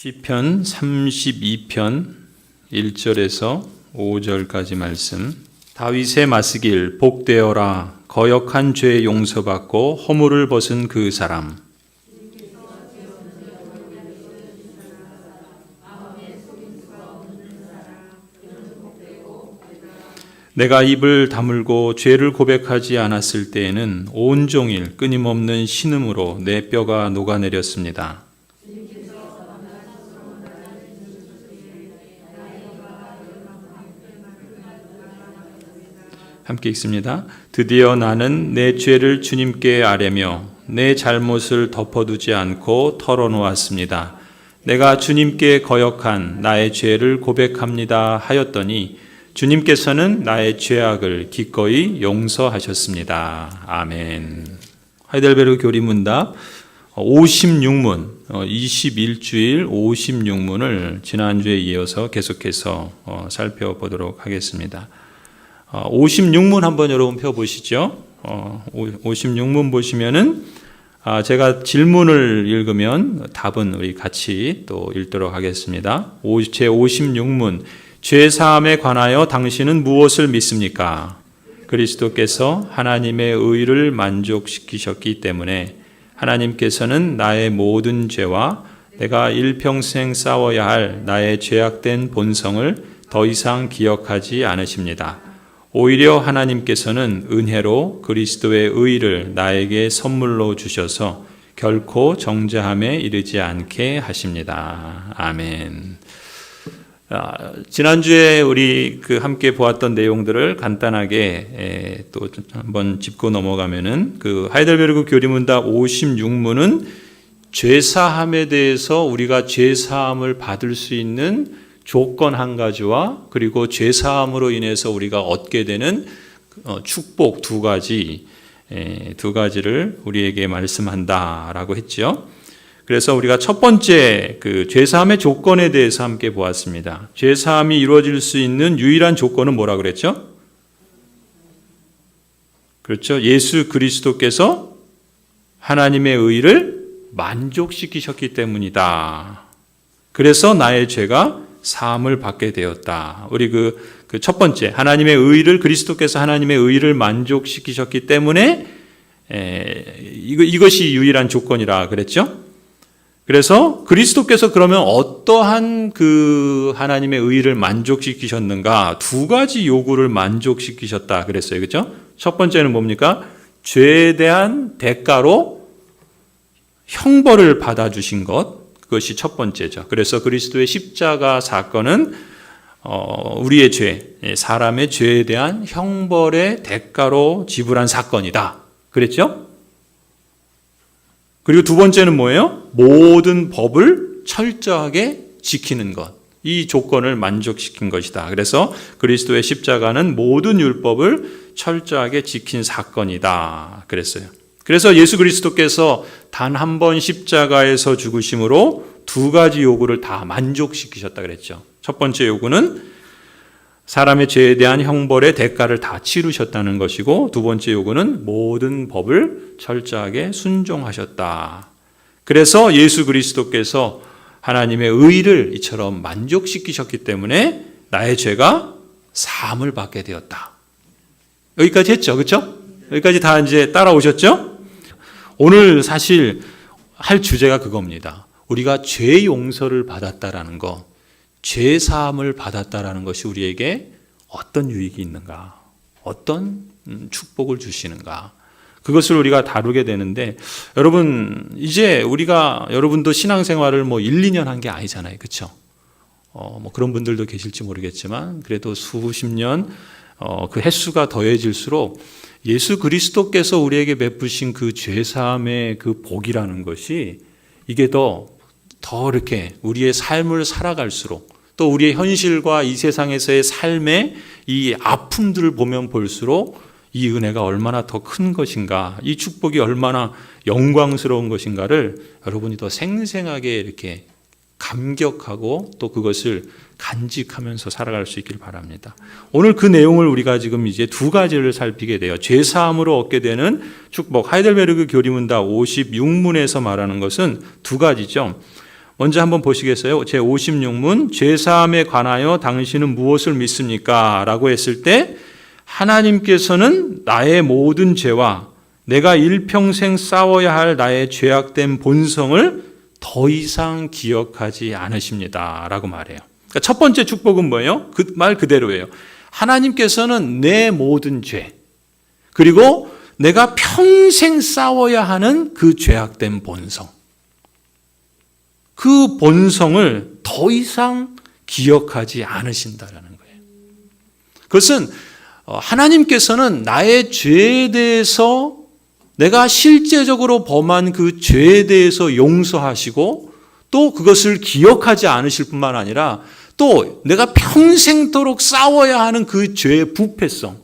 시편 32편 1절에서 5절까지 말씀. 다윗의 마스길 복되어라. 거역한 죄 용서받고 허물을 벗은 그 사람. 내가 입을 다물고 죄를 고백하지 않았을 때에는 온종일 끊임없는 신음으로 내 뼈가 녹아내렸습니다. 함께 읽습니다. 드디어 나는 내 죄를 주님께 아뢰며 내 잘못을 덮어두지 않고 털어놓았습니다. 내가 주님께 거역한 나의 죄를 고백합니다 하였더니 주님께서는 나의 죄악을 기꺼이 용서하셨습니다. 아멘. 하이델베르그 교리문답 56문, 21주일 56문을 지난주에 이어서 계속해서 살펴보도록 하겠습니다. 56문 한번 여러분 펴보시죠. 56문 보시면은 제가 질문을 읽으면 답은 우리 같이 또 읽도록 하겠습니다. 제 56문, 죄사함에 관하여 당신은 무엇을 믿습니까? 그리스도께서 하나님의 의를 만족시키셨기 때문에 하나님께서는 나의 모든 죄와 내가 일평생 싸워야 할 나의 죄악된 본성을 더 이상 기억하지 않으십니다. 오히려 하나님께서는 은혜로 그리스도의 의를 나에게 선물로 주셔서 결코 정죄함에 이르지 않게 하십니다. 아멘. 지난주에 우리 함께 보았던 내용들을 간단하게 또 한번 짚고 넘어가면은 하이델베르그 교리문답 56문은 죄사함에 대해서 우리가 죄사함을 받을 수 있는 조건 한 가지와 그리고 죄사함으로 인해서 우리가 얻게 되는 축복 두 가지를 우리에게 말씀한다라고 했죠. 그래서 우리가 첫 번째 죄사함의 조건에 대해서 함께 보았습니다. 죄사함이 이루어질 수 있는 유일한 조건은 뭐라 그랬죠? 그렇죠. 예수 그리스도께서 하나님의 의를 만족시키셨기 때문이다. 그래서 나의 죄가 사함을 받게 되었다. 우리 첫 번째, 하나님의 의를, 그리스도께서 하나님의 의를 만족시키셨기 때문에, 이것이 유일한 조건이라 그랬죠? 그래서 그리스도께서 그러면 어떠한 하나님의 의를 만족시키셨는가? 두 가지 요구를 만족시키셨다 그랬어요. 그렇죠? 첫 번째는 뭡니까? 죄에 대한 대가로 형벌을 받아주신 것. 그것이 첫 번째죠. 그래서 그리스도의 십자가 사건은 우리의 죄, 사람의 죄에 대한 형벌의 대가로 지불한 사건이다. 그랬죠? 그리고 두 번째는 뭐예요? 모든 법을 철저하게 지키는 것. 이 조건을 만족시킨 것이다. 그래서 그리스도의 십자가는 모든 율법을 철저하게 지킨 사건이다. 그랬어요. 그래서 예수 그리스도께서 단 한 번 십자가에서 죽으심으로 두 가지 요구를 다 만족시키셨다 그랬죠. 첫 번째 요구는 사람의 죄에 대한 형벌의 대가를 다 치르셨다는 것이고, 두 번째 요구는 모든 법을 철저하게 순종하셨다. 그래서 예수 그리스도께서 하나님의 의를 이처럼 만족시키셨기 때문에 나의 죄가 사함을 받게 되었다. 여기까지 했죠. 그렇죠? 여기까지 다 이제 따라오셨죠? 오늘 사실 할 주제가 그겁니다. 우리가 죄 용서를 받았다라는 것, 죄 사함을 받았다라는 것이 우리에게 어떤 유익이 있는가, 어떤 축복을 주시는가, 그것을 우리가 다루게 되는데, 여러분 이제 여러분도 신앙생활을 1, 2년 한 게 아니잖아요. 그렇죠? 그런 분들도 계실지 모르겠지만 그래도 수십 년 그 횟수가 더해질수록 예수 그리스도께서 우리에게 베푸신 그 죄사함의 그 복이라는 것이 이게 더 이렇게 우리의 삶을 살아갈수록, 또 우리의 현실과 이 세상에서의 삶의 이 아픔들을 보면 볼수록 이 은혜가 얼마나 더 큰 것인가, 이 축복이 얼마나 영광스러운 것인가를 여러분이 더 생생하게 이렇게 감격하고 또 그것을 간직하면서 살아갈 수 있길 바랍니다. 오늘 그 내용을 우리가 지금 이제 두 가지를 살피게 돼요. 죄사함으로 얻게 되는 축복. 하이델베르그 교리문답 56문에서 말하는 것은 두 가지죠. 먼저 한번 보시겠어요? 제56문 죄사함에 관하여 당신은 무엇을 믿습니까? 라고 했을 때 하나님께서는 나의 모든 죄와 내가 일평생 싸워야 할 나의 죄악된 본성을 더 이상 기억하지 않으십니다. 라고 말해요. 그러니까 첫 번째 축복은 뭐예요? 그 말 그대로예요. 하나님께서는 내 모든 죄, 그리고 내가 평생 싸워야 하는 그 죄악된 본성, 그 본성을 더 이상 기억하지 않으신다라는 거예요. 그것은 하나님께서는 나의 죄에 대해서, 내가 실제적으로 범한 그 죄에 대해서 용서하시고 또 그것을 기억하지 않으실 뿐만 아니라 또 내가 평생도록 싸워야 하는 그 죄의 부패성,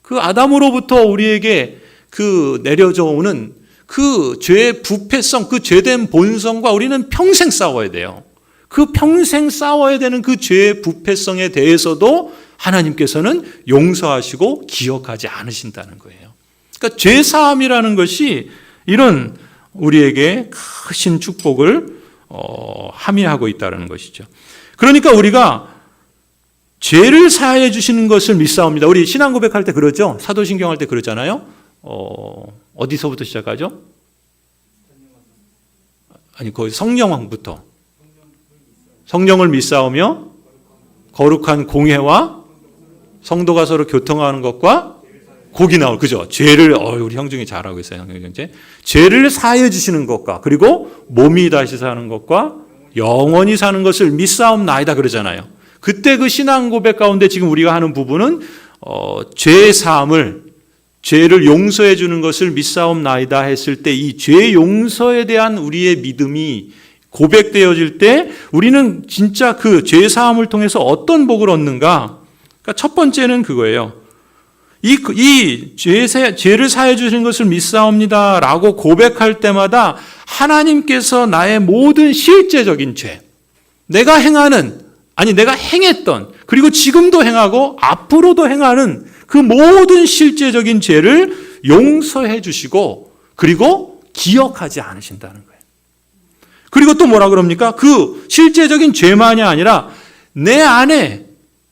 그 아담으로부터 우리에게 그 내려져 오는 그 죄의 부패성, 그 죄된 본성과 우리는 평생 싸워야 돼요. 그 평생 싸워야 되는 그 죄의 부패성에 대해서도 하나님께서는 용서하시고 기억하지 않으신다는 거예요. 그러니까 죄사함이라는 것이 이런 우리에게 크신 축복을 함의하고 있다는 것이죠. 그러니까 우리가 죄를 사하여 주시는 것을 믿사옵니다. 우리 신앙 고백할 때 그러죠. 사도신경 할 때 그러잖아요. 어디서부터 시작하죠? 아니, 거의 성령왕부터. 성령을 믿사오며 거룩한 공회와 성도가 서로 교통하는 것과 곡이 나올, 그죠? 죄를, 우리 형중이 잘하고 있어요. 형제. 죄를 사하여 주시는 것과, 그리고 몸이 다시 사는 것과 영원히 사는 것을 믿사옵나이다 그러잖아요. 그때 그 신앙 고백 가운데 지금 우리가 하는 부분은 죄 사함을, 죄를 용서해 주는 것을 믿사옵나이다 했을 때 이 죄 용서에 대한 우리의 믿음이 고백되어질 때 우리는 진짜 그 죄 사함을 통해서 어떤 복을 얻는가? 그러니까 첫 번째는 그거예요. 이 죄를 사해 주신 것을 믿사옵니다라고 고백할 때마다 하나님께서 나의 모든 실제적인 죄, 내가 행하는, 아니 내가 행했던, 그리고 지금도 행하고 앞으로도 행하는 그 모든 실제적인 죄를 용서해 주시고 그리고 기억하지 않으신다는 거예요. 그리고 또 뭐라 그럽니까? 그 실제적인 죄만이 아니라 내 안에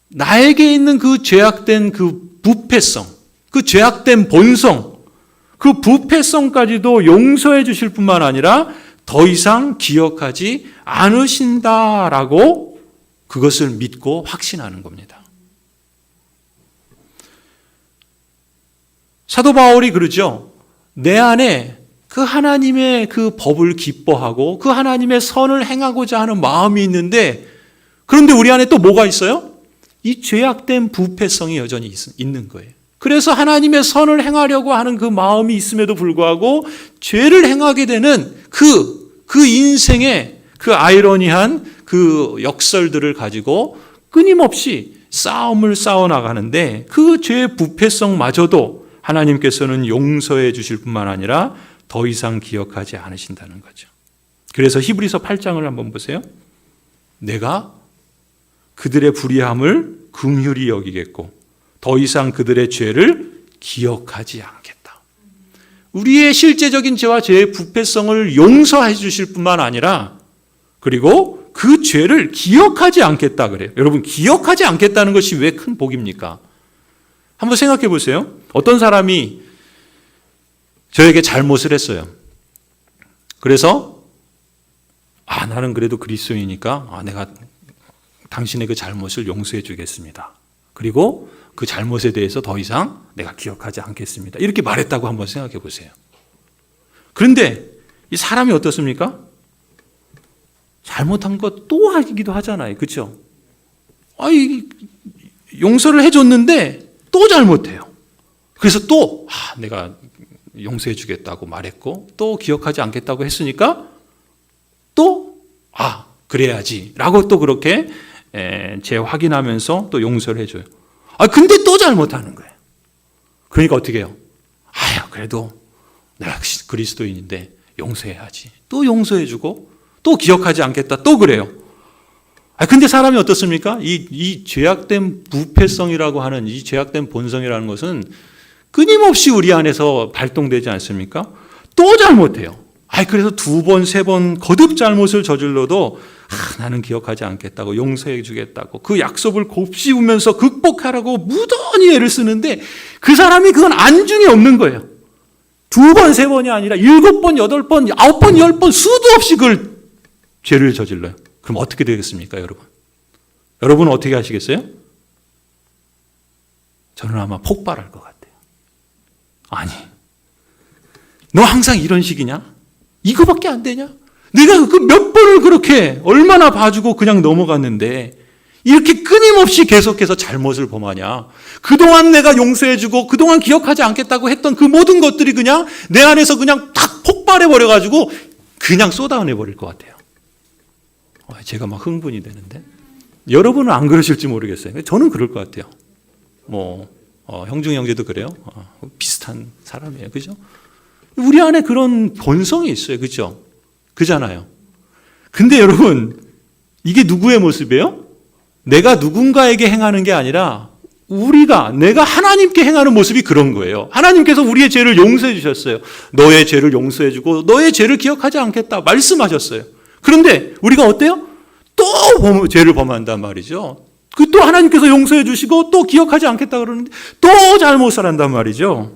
나에게 있는 그 죄악된 그 부패성, 그 죄악된 본성, 그 부패성까지도 용서해 주실 뿐만 아니라 더 이상 기억하지 않으신다라고 그것을 믿고 확신하는 겁니다. 사도 바울이 그러죠. 내 안에 그 하나님의 그 법을 기뻐하고 그 하나님의 선을 행하고자 하는 마음이 있는데, 그런데 우리 안에 또 뭐가 있어요? 이 죄악된 부패성이 여전히 있는 거예요. 그래서 하나님의 선을 행하려고 하는 그 마음이 있음에도 불구하고 죄를 행하게 되는 그 인생의 그 아이러니한 그 역설들을 가지고 끊임없이 싸움을 싸워나가는데 그 죄의 부패성마저도 하나님께서는 용서해 주실 뿐만 아니라 더 이상 기억하지 않으신다는 거죠. 그래서 히브리서 8장을 한번 보세요. 내가 그들의 불의함을 긍휼히 여기겠고 더 이상 그들의 죄를 기억하지 않겠다. 우리의 실제적인 죄와 죄의 부패성을 용서해 주실 뿐만 아니라 그리고 그 죄를 기억하지 않겠다 그래요. 여러분, 기억하지 않겠다는 것이 왜 큰 복입니까? 한번 생각해 보세요. 어떤 사람이 저에게 잘못을 했어요. 그래서 나는 그래도 그리스도이니까 내가 당신의 그 잘못을 용서해 주겠습니다. 그리고 그 잘못에 대해서 더 이상 내가 기억하지 않겠습니다. 이렇게 말했다고 한번 생각해 보세요. 그런데 이 사람이 어떻습니까? 잘못한 것 또 하기도 하잖아요. 그렇죠? 용서를 해줬는데 또 잘못해요. 그래서 또 내가 용서해 주겠다고 말했고 또 기억하지 않겠다고 했으니까 또 그래야지 라고 또 그렇게 재확인하면서 또 용서를 해줘요. 근데 또 잘못하는 거예요. 그러니까 어떻게 해요? 그래도 내가 그리스도인인데 용서해야지. 또 용서해주고 또 기억하지 않겠다. 또 그래요. 근데 사람이 어떻습니까? 이 죄악된 부패성이라고 하는 이 죄악된 본성이라는 것은 끊임없이 우리 안에서 발동되지 않습니까? 또 잘못해요. 그래서 2번, 3번 거듭 잘못을 저질러도 나는 기억하지 않겠다고, 용서해 주겠다고 그 약속을 곱씹으면서 극복하라고 무던히 애를 쓰는데 그 사람이 그건 안중에 없는 거예요. 2번, 3번이 아니라 7번, 8번, 9번, 10번 수도 없이 그걸 죄를 저질러요. 그럼 어떻게 되겠습니까, 여러분? 여러분은 어떻게 하시겠어요? 저는 아마 폭발할 것 같아요. 아니, 너 항상 이런 식이냐? 이거밖에 안 되냐? 내가 그 몇 번을 그렇게 얼마나 봐주고 그냥 넘어갔는데 이렇게 끊임없이 계속해서 잘못을 범하냐? 그동안 내가 용서해주고 그동안 기억하지 않겠다고 했던 그 모든 것들이 그냥 내 안에서 그냥 탁 폭발해버려가지고 그냥 쏟아내버릴 것 같아요. 제가 막 흥분이 되는데 여러분은 안 그러실지 모르겠어요. 저는 그럴 것 같아요. 형중 형제도 그래요. 비슷한 사람이에요. 그죠? 우리 안에 그런 본성이 있어요. 그죠? 그잖아요. 근데 여러분, 이게 누구의 모습이에요? 내가 누군가에게 행하는 게 아니라 내가 하나님께 행하는 모습이 그런 거예요. 하나님께서 우리의 죄를 용서해 주셨어요. 너의 죄를 용서해 주고 너의 죄를 기억하지 않겠다 말씀하셨어요. 그런데 우리가 어때요? 또 죄를 범한단 말이죠. 또 하나님께서 용서해 주시고 또 기억하지 않겠다 그러는데 또 잘못을 한단 말이죠.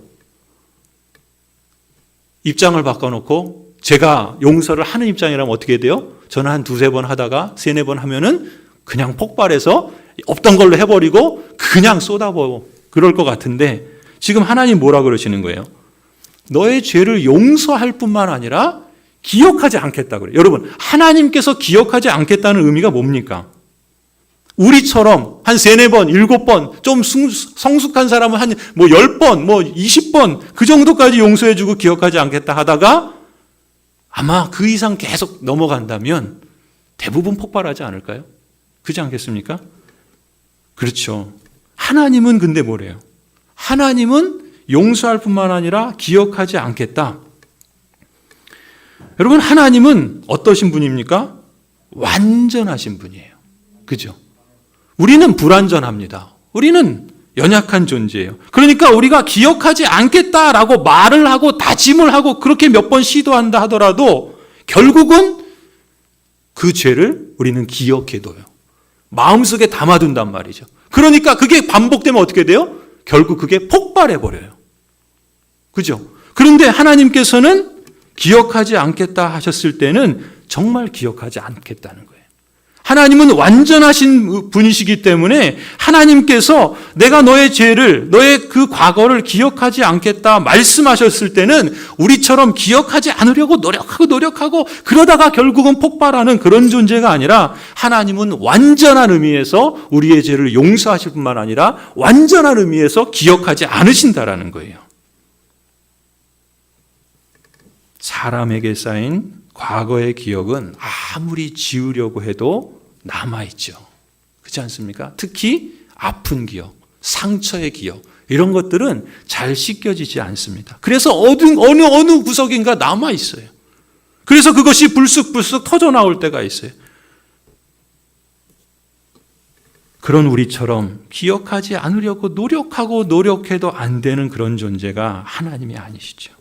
입장을 바꿔놓고 제가 용서를 하는 입장이라면 어떻게 돼요? 저는 한 2-3번 하다가 3-4번 하면은 그냥 폭발해서 없던 걸로 해버리고 그냥 쏟아부어 그럴 것 같은데 지금 하나님 뭐라 그러시는 거예요? 너의 죄를 용서할 뿐만 아니라 기억하지 않겠다 그래요. 여러분, 하나님께서 기억하지 않겠다는 의미가 뭡니까? 우리처럼 한 3-4번, 7번, 좀 성숙한 사람은 한 10번, 20번 그 정도까지 용서해주고 기억하지 않겠다 하다가 아마 그 이상 계속 넘어간다면 대부분 폭발하지 않을까요? 그렇지 않겠습니까? 그렇죠. 하나님은 근데 뭐래요? 하나님은 용서할 뿐만 아니라 기억하지 않겠다. 여러분, 하나님은 어떠신 분입니까? 완전하신 분이에요. 그죠? 우리는 불완전합니다. 우리는 연약한 존재예요. 그러니까 우리가 기억하지 않겠다라고 말을 하고 다짐을 하고 그렇게 몇 번 시도한다 하더라도 결국은 그 죄를 우리는 기억해둬요. 마음속에 담아둔단 말이죠. 그러니까 그게 반복되면 어떻게 돼요? 결국 그게 폭발해버려요. 그죠? 그런데 하나님께서는 기억하지 않겠다 하셨을 때는 정말 기억하지 않겠다는 거예요. 하나님은 완전하신 분이시기 때문에 하나님께서 내가 너의 죄를, 너의 그 과거를 기억하지 않겠다 말씀하셨을 때는 우리처럼 기억하지 않으려고 노력하고 그러다가 결국은 폭발하는 그런 존재가 아니라 하나님은 완전한 의미에서 우리의 죄를 용서하실 뿐만 아니라 완전한 의미에서 기억하지 않으신다라는 거예요. 사람에게 쌓인 과거의 기억은 아무리 지우려고 해도 남아있죠. 그렇지 않습니까? 특히 아픈 기억, 상처의 기억 이런 것들은 잘 씻겨지지 않습니다. 그래서 어느 구석인가 남아있어요. 그래서 그것이 불쑥불쑥 터져나올 때가 있어요. 그런 우리처럼 기억하지 않으려고 노력해도 안 되는 그런 존재가 하나님이 아니시죠.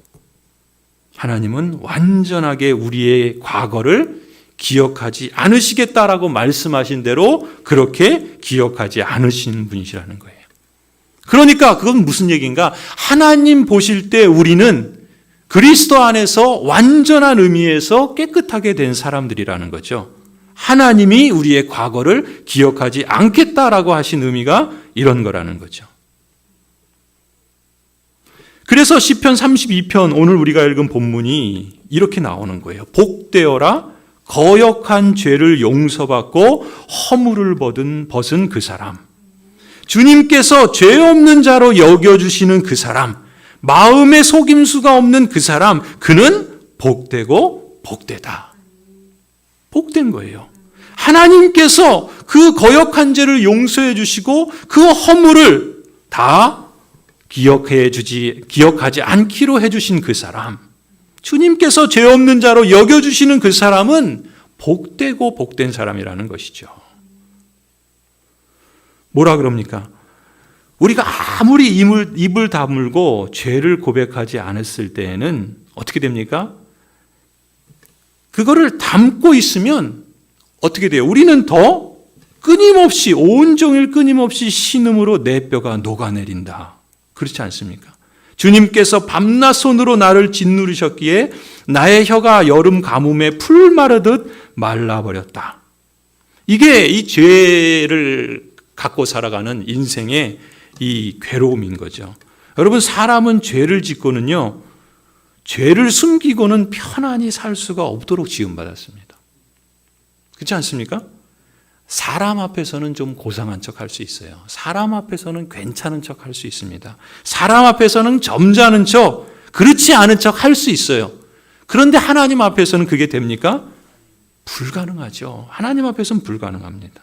하나님은 완전하게 우리의 과거를 기억하지 않으시겠다라고 말씀하신 대로 그렇게 기억하지 않으신 분이시라는 거예요. 그러니까 그건 무슨 얘기인가? 하나님 보실 때 우리는 그리스도 안에서 완전한 의미에서 깨끗하게 된 사람들이라는 거죠. 하나님이 우리의 과거를 기억하지 않겠다라고 하신 의미가 이런 거라는 거죠. 그래서 시편 32편 오늘 우리가 읽은 본문이 이렇게 나오는 거예요. 복되어라 거역한 죄를 용서받고 허물을 벗은 그 사람. 주님께서 죄 없는 자로 여겨주시는 그 사람. 마음에 속임수가 없는 그 사람. 그는 복되고 복되다. 복된 거예요. 하나님께서 그 거역한 죄를 용서해 주시고 그 허물을 다 기억하지 않기로 해주신 그 사람, 주님께서 죄 없는 자로 여겨주시는 그 사람은 복되고 복된 사람이라는 것이죠. 뭐라 그럽니까? 우리가 아무리 입을 다물고 죄를 고백하지 않았을 때에는 어떻게 됩니까? 그거를 담고 있으면 어떻게 돼요? 우리는 더 끊임없이 온종일 끊임없이 신음으로 내 뼈가 녹아내린다. 그렇지 않습니까? 주님께서 밤낮 손으로 나를 짓누르셨기에 나의 혀가 여름 가뭄에 풀 마르듯 말라버렸다. 이게 이 죄를 갖고 살아가는 인생의 이 괴로움인 거죠. 여러분, 사람은 죄를 짓고는요, 죄를 숨기고는 편안히 살 수가 없도록 지음받았습니다. 그렇지 않습니까? 사람 앞에서는 좀 고상한 척 할 수 있어요. 사람 앞에서는 괜찮은 척 할 수 있습니다. 사람 앞에서는 점잖은 척, 그렇지 않은 척 할 수 있어요. 그런데 하나님 앞에서는 그게 됩니까? 불가능하죠. 하나님 앞에서는 불가능합니다.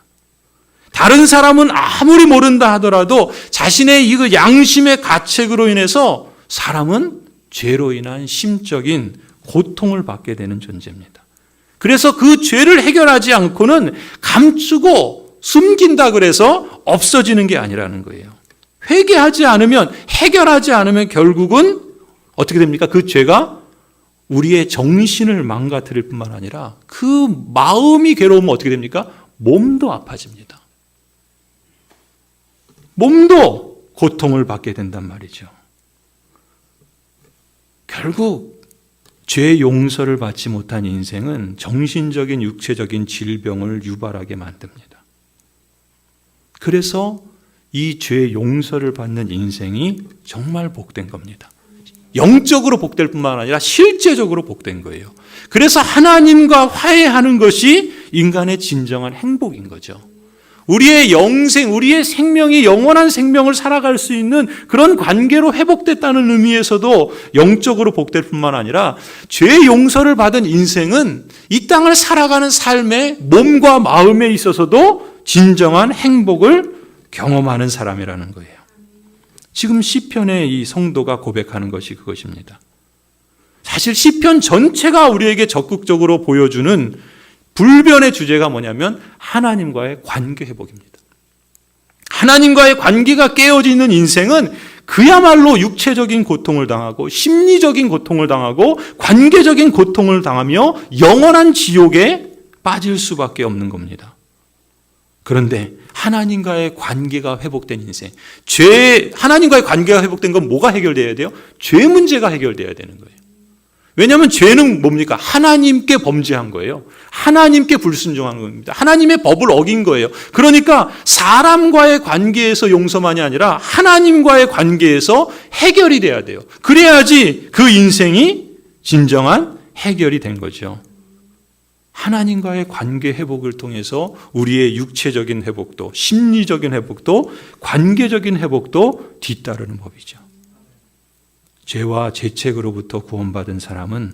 다른 사람은 아무리 모른다 하더라도 자신의 이 양심의 가책으로 인해서 사람은 죄로 인한 심적인 고통을 받게 되는 존재입니다. 그래서 그 죄를 해결하지 않고는 감추고 숨긴다 그래서 없어지는 게 아니라는 거예요. 회개하지 않으면, 해결하지 않으면 결국은 어떻게 됩니까? 그 죄가 우리의 정신을 망가뜨릴 뿐만 아니라 그 마음이 괴로우면 어떻게 됩니까? 몸도 아파집니다. 몸도 고통을 받게 된단 말이죠. 결국 죄 용서를 받지 못한 인생은 정신적인, 육체적인 질병을 유발하게 만듭니다. 그래서 이 죄 용서를 받는 인생이 정말 복된 겁니다. 영적으로 복될 뿐만 아니라 실제적으로 복된 거예요. 그래서 하나님과 화해하는 것이 인간의 진정한 행복인 거죠. 우리의 영생, 우리의 생명이 영원한 생명을 살아갈 수 있는 그런 관계로 회복됐다는 의미에서도 영적으로 복될 뿐만 아니라 죄 용서를 받은 인생은 이 땅을 살아가는 삶의 몸과 마음에 있어서도 진정한 행복을 경험하는 사람이라는 거예요. 지금 시편의 이 성도가 고백하는 것이 그것입니다. 사실 시편 전체가 우리에게 적극적으로 보여주는 불변의 주제가 뭐냐면 하나님과의 관계 회복입니다. 하나님과의 관계가 깨어지는 인생은 그야말로 육체적인 고통을 당하고 심리적인 고통을 당하고 관계적인 고통을 당하며 영원한 지옥에 빠질 수밖에 없는 겁니다. 그런데 하나님과의 관계가 회복된 인생, 하나님과의 관계가 회복된 건 뭐가 해결돼야 돼요? 죄 문제가 해결돼야 되는 거예요. 왜냐하면 죄는 뭡니까? 하나님께 범죄한 거예요. 하나님께 불순종한 겁니다. 하나님의 법을 어긴 거예요. 그러니까 사람과의 관계에서 용서만이 아니라 하나님과의 관계에서 해결이 돼야 돼요. 그래야지 그 인생이 진정한 해결이 된 거죠. 하나님과의 관계 회복을 통해서 우리의 육체적인 회복도, 심리적인 회복도, 관계적인 회복도 뒤따르는 법이죠. 죄와 죄책으로부터 구원받은 사람은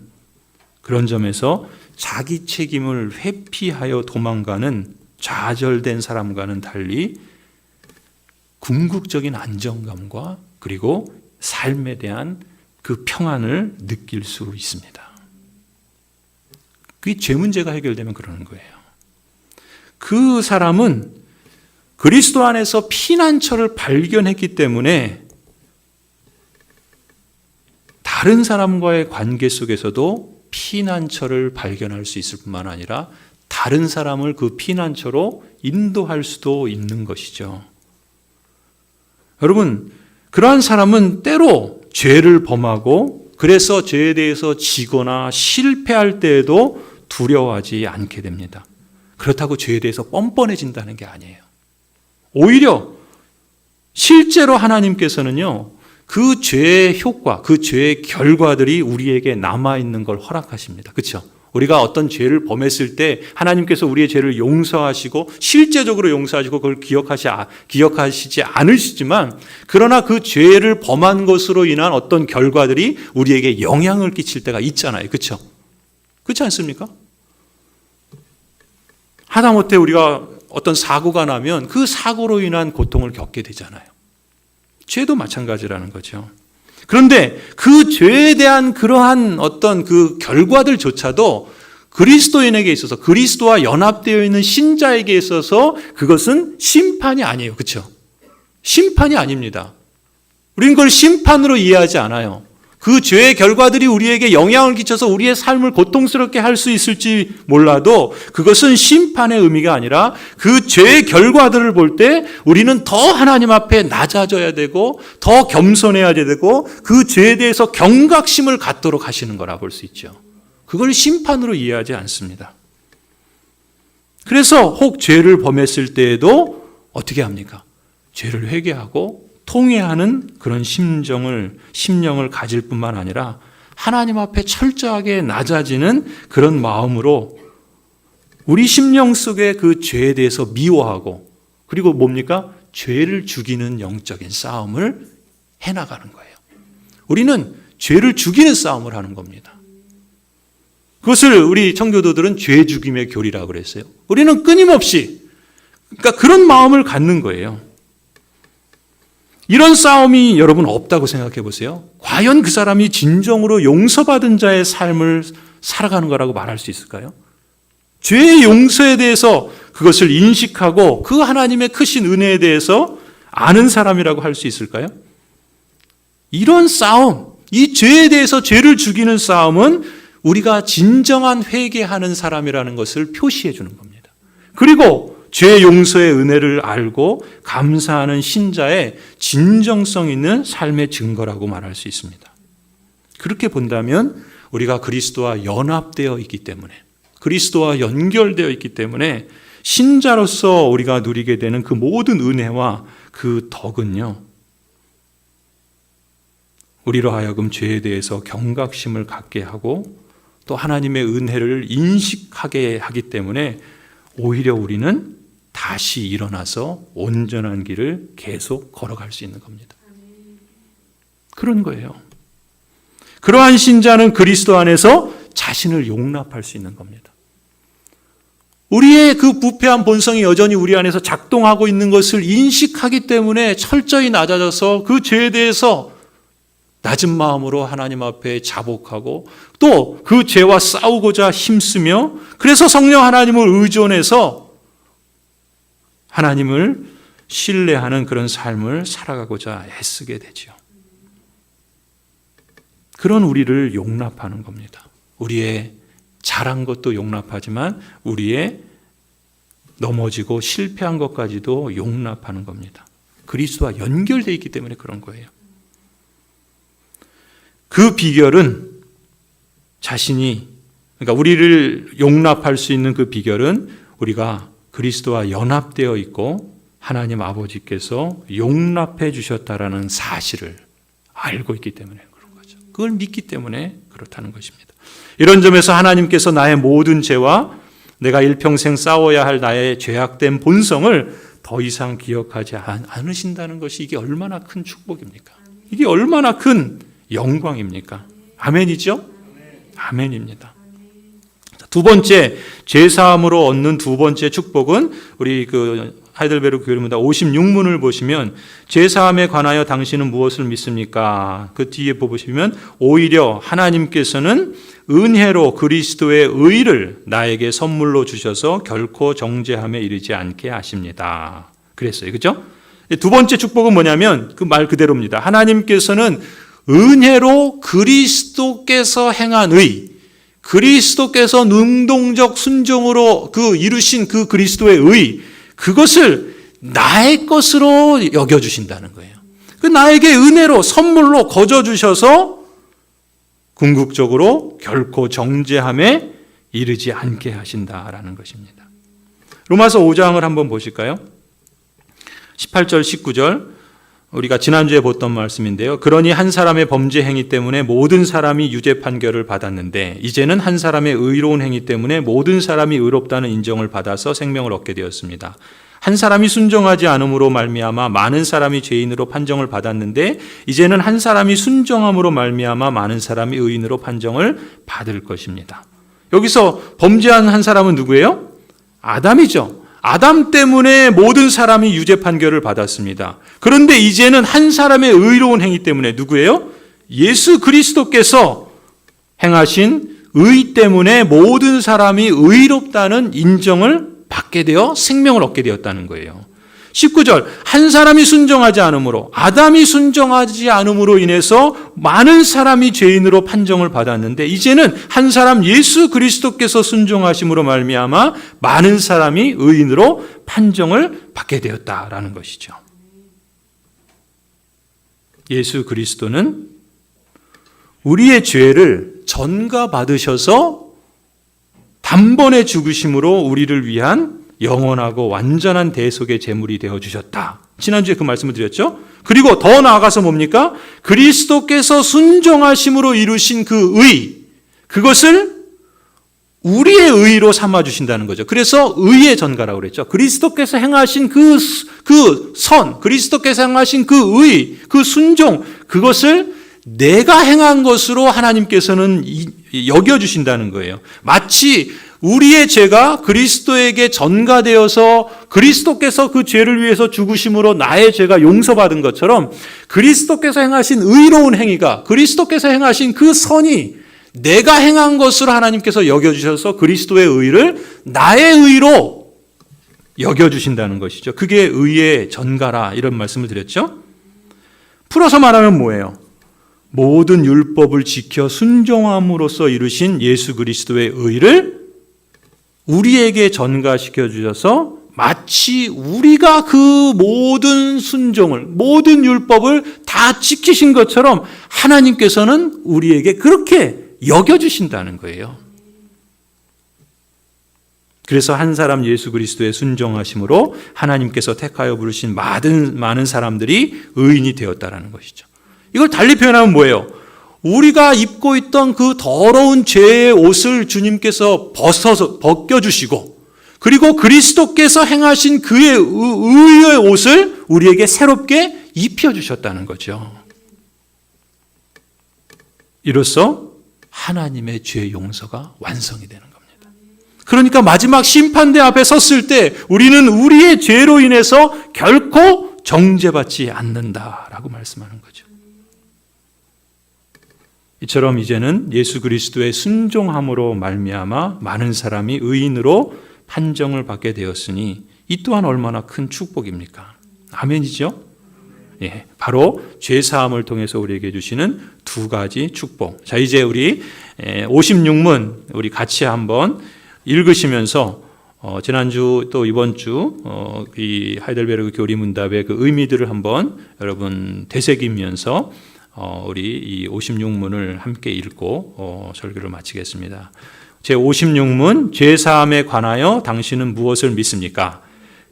그런 점에서 자기 책임을 회피하여 도망가는 좌절된 사람과는 달리 궁극적인 안정감과 그리고 삶에 대한 그 평안을 느낄 수 있습니다. 그게 죄 문제가 해결되면 그러는 거예요. 그 사람은 그리스도 안에서 피난처를 발견했기 때문에 다른 사람과의 관계 속에서도 피난처를 발견할 수 있을 뿐만 아니라 다른 사람을 그 피난처로 인도할 수도 있는 것이죠. 여러분, 그러한 사람은 때로 죄를 범하고 그래서 죄에 대해서 지거나 실패할 때에도 두려워하지 않게 됩니다. 그렇다고 죄에 대해서 뻔뻔해진다는 게 아니에요. 오히려 실제로 하나님께서는요, 그 죄의 효과, 그 죄의 결과들이 우리에게 남아있는 걸 허락하십니다. 그렇죠? 우리가 어떤 죄를 범했을 때 하나님께서 우리의 죄를 용서하시고 실제적으로 용서하시고 그걸 기억하시지 않으시지만 그러나 그 죄를 범한 것으로 인한 어떤 결과들이 우리에게 영향을 끼칠 때가 있잖아요. 그렇죠? 그렇지 않습니까? 하다못해 우리가 어떤 사고가 나면 그 사고로 인한 고통을 겪게 되잖아요. 죄도 마찬가지라는 거죠. 그런데 그 죄에 대한 그러한 어떤 그 결과들조차도 그리스도인에게 있어서 그리스도와 연합되어 있는 신자에게 있어서 그것은 심판이 아니에요. 그렇죠? 심판이 아닙니다. 우리는 그걸 심판으로 이해하지 않아요. 그 죄의 결과들이 우리에게 영향을 끼쳐서 우리의 삶을 고통스럽게 할 수 있을지 몰라도 그것은 심판의 의미가 아니라 그 죄의 결과들을 볼 때 우리는 더 하나님 앞에 낮아져야 되고 더 겸손해야 되고 그 죄에 대해서 경각심을 갖도록 하시는 거라 볼 수 있죠. 그걸 심판으로 이해하지 않습니다. 그래서 혹 죄를 범했을 때에도 어떻게 합니까? 죄를 회개하고 통회하는 그런 심령을 가질 뿐만 아니라 하나님 앞에 철저하게 낮아지는 그런 마음으로 우리 심령 속에 그 죄에 대해서 미워하고 그리고 뭡니까? 죄를 죽이는 영적인 싸움을 해나가는 거예요. 우리는 죄를 죽이는 싸움을 하는 겁니다. 그것을 우리 청교도들은 죄 죽임의 교리라고 그랬어요. 우리는 끊임없이 그러니까 그런 마음을 갖는 거예요. 이런 싸움이 여러분 없다고 생각해 보세요. 과연 그 사람이 진정으로 용서받은 자의 삶을 살아가는 거라고 말할 수 있을까요? 죄의 용서에 대해서 그것을 인식하고 그 하나님의 크신 은혜에 대해서 아는 사람이라고 할 수 있을까요? 이런 싸움, 이 죄에 대해서 죄를 죽이는 싸움은 우리가 진정한 회개하는 사람이라는 것을 표시해 주는 겁니다. 그리고 죄 용서의 은혜를 알고 감사하는 신자의 진정성 있는 삶의 증거라고 말할 수 있습니다. 그렇게 본다면 우리가 그리스도와 연합되어 있기 때문에 그리스도와 연결되어 있기 때문에 신자로서 우리가 누리게 되는 그 모든 은혜와 그 덕은요, 우리로 하여금 죄에 대해서 경각심을 갖게 하고 또 하나님의 은혜를 인식하게 하기 때문에 오히려 우리는 다시 일어나서 온전한 길을 계속 걸어갈 수 있는 겁니다. 그런 거예요. 그러한 신자는 그리스도 안에서 자신을 용납할 수 있는 겁니다. 우리의 그 부패한 본성이 여전히 우리 안에서 작동하고 있는 것을 인식하기 때문에 철저히 낮아져서 그 죄에 대해서 낮은 마음으로 하나님 앞에 자복하고 또 그 죄와 싸우고자 힘쓰며 그래서 성령 하나님을 의존해서 하나님을 신뢰하는 그런 삶을 살아가고자 애쓰게 되죠. 그런 우리를 용납하는 겁니다. 우리의 잘한 것도 용납하지만 우리의 넘어지고 실패한 것까지도 용납하는 겁니다. 그리스도와 연결되어 있기 때문에 그런 거예요. 그 비결은 그러니까 우리를 용납할 수 있는 그 비결은 우리가 그리스도와 연합되어 있고 하나님 아버지께서 용납해 주셨다라는 사실을 알고 있기 때문에 그런 거죠. 그걸 믿기 때문에 그렇다는 것입니다. 이런 점에서 하나님께서 나의 모든 죄와 내가 일평생 싸워야 할 나의 죄악된 본성을 더 이상 기억하지 않으신다는 것이 이게 얼마나 큰 축복입니까? 이게 얼마나 큰 영광입니까? 아멘이죠? 아멘입니다. 두 번째, 죄사함으로 얻는 두 번째 축복은 우리 하이델베르크 교리문답 56문을 보시면 죄사함에 관하여 당신은 무엇을 믿습니까? 그 뒤에 보시면 오히려 하나님께서는 은혜로 그리스도의 의를 나에게 선물로 주셔서 결코 정죄함에 이르지 않게 하십니다. 그랬어요. 그죠? 두 번째 축복은 뭐냐면 그 말 그대로입니다. 하나님께서는 은혜로 그리스도께서 행한 의, 그리스도께서 능동적 순종으로 이루신 그 그리스도의 의, 그것을 나의 것으로 여겨주신다는 거예요. 그 나에게 은혜로 선물로 거저주셔서 궁극적으로 결코 정죄함에 이르지 않게 하신다라는 것입니다. 로마서 5장을 한번 보실까요? 18절 19절 우리가 지난주에 봤던 말씀인데요. 그러니 한 사람의 범죄 행위 때문에 모든 사람이 유죄 판결을 받았는데 이제는 한 사람의 의로운 행위 때문에 모든 사람이 의롭다는 인정을 받아서 생명을 얻게 되었습니다. 한 사람이 순종하지 않음으로 말미암아 많은 사람이 죄인으로 판정을 받았는데 이제는 한 사람이 순종함으로 말미암아 많은 사람이 의인으로 판정을 받을 것입니다. 여기서 범죄한 한 사람은 누구예요? 아담이죠. 아담 때문에 모든 사람이 유죄 판결을 받았습니다. 그런데 이제는 한 사람의 의로운 행위 때문에 누구예요? 예수 그리스도께서 행하신 의 때문에 모든 사람이 의롭다는 인정을 받게 되어 생명을 얻게 되었다는 거예요. 19절, 한 사람이 순종하지 않으므로, 아담이 순종하지 않음으로 인해서 많은 사람이 죄인으로 판정을 받았는데, 이제는 한 사람 예수 그리스도께서 순종하심으로 말미암아 많은 사람이 의인으로 판정을 받게 되었다라는 것이죠. 예수 그리스도는 우리의 죄를 전가받으셔서 단번에 죽으심으로 우리를 위한 영원하고 완전한 대속의 제물이 되어주셨다. 지난주에 그 말씀을 드렸죠. 그리고 더 나아가서 뭡니까? 그리스도께서 순종하심으로 이루신 그 의, 그것을 우리의 의로 삼아주신다는 거죠. 그래서 의의 전가라고 그랬죠. 그리스도께서 행하신 그 선, 그리스도께서 행하신 그 의, 그 순종, 그것을 내가 행한 것으로 하나님께서는 여겨주신다는 거예요. 마치 우리의 죄가 그리스도에게 전가되어서 그리스도께서 그 죄를 위해서 죽으심으로 나의 죄가 용서받은 것처럼 그리스도께서 행하신 의로운 행위가, 그리스도께서 행하신 그 선이 내가 행한 것으로 하나님께서 여겨주셔서 그리스도의 의를 나의 의로 여겨주신다는 것이죠. 그게 의의 전가라, 이런 말씀을 드렸죠. 풀어서 말하면 뭐예요? 모든 율법을 지켜 순종함으로써 이루신 예수 그리스도의 의를 우리에게 전가시켜 주셔서 마치 우리가 그 모든 순종을, 모든 율법을 다 지키신 것처럼 하나님께서는 우리에게 그렇게 여겨주신다는 거예요. 그래서 한 사람 예수 그리스도의 순종하심으로 하나님께서 택하여 부르신 많은 사람들이 의인이 되었다는 것이죠. 이걸 달리 표현하면 뭐예요? 우리가 입고 있던 그 더러운 죄의 옷을 주님께서 벗겨주시고, 그리고 그리스도께서 행하신 그의 의의 옷을 우리에게 새롭게 입혀주셨다는 거죠. 이로써 하나님의 죄 용서가 완성이 되는 겁니다. 그러니까 마지막 심판대 앞에 섰을 때 우리는 우리의 죄로 인해서 결코 정죄받지 않는다라고 말씀하는 거죠. 이처럼 이제는 예수 그리스도의 순종함으로 말미암아 많은 사람이 의인으로 판정을 받게 되었으니 이 또한 얼마나 큰 축복입니까? 아멘이죠? 예, 바로 죄사함을 통해서 우리에게 주시는 두 가지 축복. 자, 이제 우리 56문 우리 같이 한번 읽으시면서 지난주 또 이번 주 이 하이델베르크 교리문답의 그 의미들을 한번 여러분 되새기면서 우리 이 56문을 함께 읽고 설교를 마치겠습니다. 제 56문, 죄사함에 관하여 당신은 무엇을 믿습니까?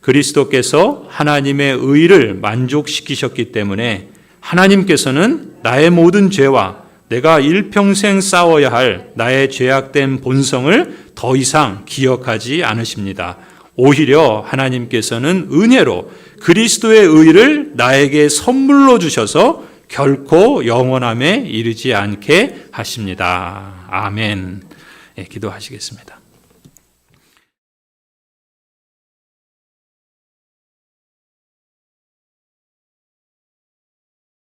그리스도께서 하나님의 의를 만족시키셨기 때문에 하나님께서는 나의 모든 죄와 내가 일평생 싸워야 할 나의 죄악된 본성을 더 이상 기억하지 않으십니다. 오히려 하나님께서는 은혜로 그리스도의 의를 나에게 선물로 주셔서 결코 영원함에 이르지 않게 하십니다. 아멘. 네, 기도하시겠습니다.